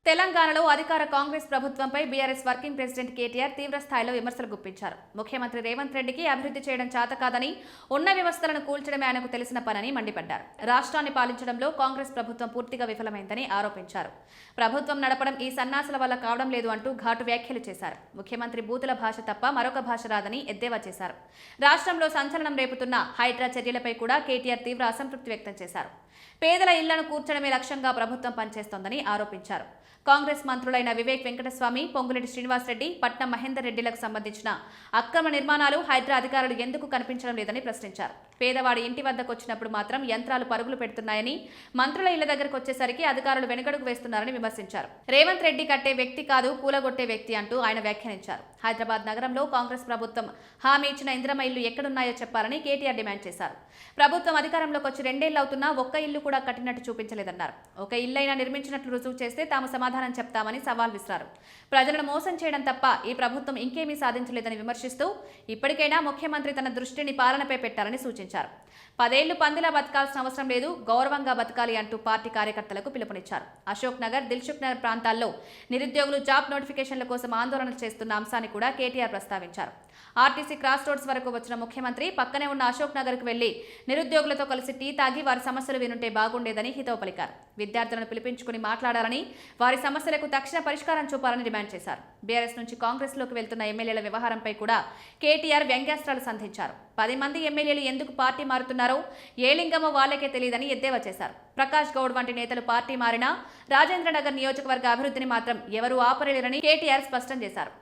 తెలంగాణలో అధికార కాంగ్రెస్ ప్రభుత్వంపై బీఆర్ఎస్ వర్కింగ్ ప్రెసిడెంట్ కేటీఆర్ తీవ్ర స్థాయిలో విమర్శలు గుప్పించారు. ముఖ్యమంత్రి రేవంత్ రెడ్డికి అభివృద్ధి చేయడం చేతకాదని, ఉన్న వ్యవస్థలను కూల్చడమే ఆయనకు తెలిసిన పనని మండిపడ్డారు. రాష్ట్రాన్ని పాలించడంలో కాంగ్రెస్ ప్రభుత్వం పూర్తిగా విఫలమైందని ఆరోపించారు. ప్రభుత్వం నడపడం ఈ సన్నాసుల వల్ల కావడం లేదు అంటూ ఘాటు వ్యాఖ్యలు చేశారు. ముఖ్యమంత్రి బూతుల భాష తప్ప మరొక భాష రాదని ఎద్దేవా చేశారు. రాష్ట్రంలో సంచలనం రేపుతున్న హైడ్రా చర్యలపై కూడా కేటీఆర్ తీవ్ర అసంతృప్తి వ్యక్తం చేశారు. పేదల ఇళ్లను కూర్చడమే లక్ష్యంగా ప్రభుత్వం పనిచేస్తోందని ఆరోపించారు. కాంగ్రెస్ మంత్రులైన వివేక్ వెంకటస్వామి, పొంగులేటి శ్రీనివాసరెడ్డి, పట్నం మహేందర్ రెడ్డిలకు సంబంధించిన అక్రమ నిర్మాణాలు హైడ్రా అధికారులు ఎందుకు కనిపించడం లేదని ప్రశ్నించారు. పేదవాడి ఇంటి వద్దకు వచ్చినప్పుడు మాత్రం యంత్రాలు పరుగులు పెడుతున్నాయని, మంత్రుల ఇళ్ల దగ్గరకు వచ్చేసరికి అధికారులు వెనుకడుగు వేస్తున్నారని విమర్శించారు. రేవంత్ రెడ్డి కట్టే వ్యక్తి కాదు, కూలగొట్టే వ్యక్తి అంటూ ఆయన వ్యాఖ్యానించారు. హైదరాబాద్ నగరంలో కాంగ్రెస్ ప్రభుత్వం హామీ ఇచ్చిన ఇందిరమ్మ ఇల్లు ఎక్కడున్నాయో చెప్పాలని కేటీఆర్ డిమాండ్ చేశారు. ప్రభుత్వం అధికారంలోకి వచ్చి 2 ఏళ్లు అవుతున్నా ఒక్క ఇల్లు కూడా కట్టినట్టు చూపించలేదన్నారు. ఒక ఇల్లైనా నిర్మించినట్లు రుజువు చేస్తే తాము సమాధానం చెప్తామని సవాల్ విసిరారు. ప్రజలను మోసం చేయడం తప్ప ఈ ప్రభుత్వం ఇంకేమీ సాధించలేదని విమర్శిస్తూ ఇప్పటికైనా ముఖ్యమంత్రి తన దృష్టిని పాలనపై పెట్టాలని సూచించారు. 10 ఏళ్లు పందిలా బతకాల్సిన అవసరం లేదు, గౌరవంగా బతకాలి అంటూ పార్టీ కార్యకర్తలకు పిలుపునిచ్చారు. అశోక్ నగర్, దిల్సుఖ్ నగర్ ప్రాంతాల్లో నిరుద్యోగులు జాబ్ నోటిఫికేషన్ల కోసం ఆందోళనలు చేస్తున్న అంశాన్ని కూడా కేటీఆర్ ప్రస్తావించారు. ఆర్టీసీ క్రాస్ రోడ్స్ వరకు వచ్చిన ముఖ్యమంత్రి పక్కనే ఉన్న అశోక్ నగర్కు వెళ్లి నిరుద్యోగులతో కలిసి టీ తాగి వారి సమస్యలు వినుంటే బాగుండేదని హితవు పలికారు. విద్యార్థులను పిలిపించుకుని మాట్లాడాలని, వారి సమస్యలకు తక్షణ పరిష్కారం చూపాలని డిమాండ్ చేశారు. బీఆర్ఎస్ నుంచి కాంగ్రెస్లోకి వెళ్తున్న ఎమ్మెల్యేల వ్యవహారంపై కూడా కేటీఆర్ వ్యంగ్యాస్త్రాలు సంధించారు. 10 మంది ఎమ్మెల్యేలు ఎందుకు పార్టీ మారుతున్నారో ఏ లింగమో వాళ్ళకే తెలియదని ఎద్దేవా చేశారు. ప్రకాష్ గౌడ్ వంటి నేతలు పార్టీ మారినా రాజేంద్రనగర్ నియోజకవర్గ అభివృద్ధిని మాత్రం ఎవరూ ఆపలేరని కేటీఆర్ స్పష్టం చేశారు.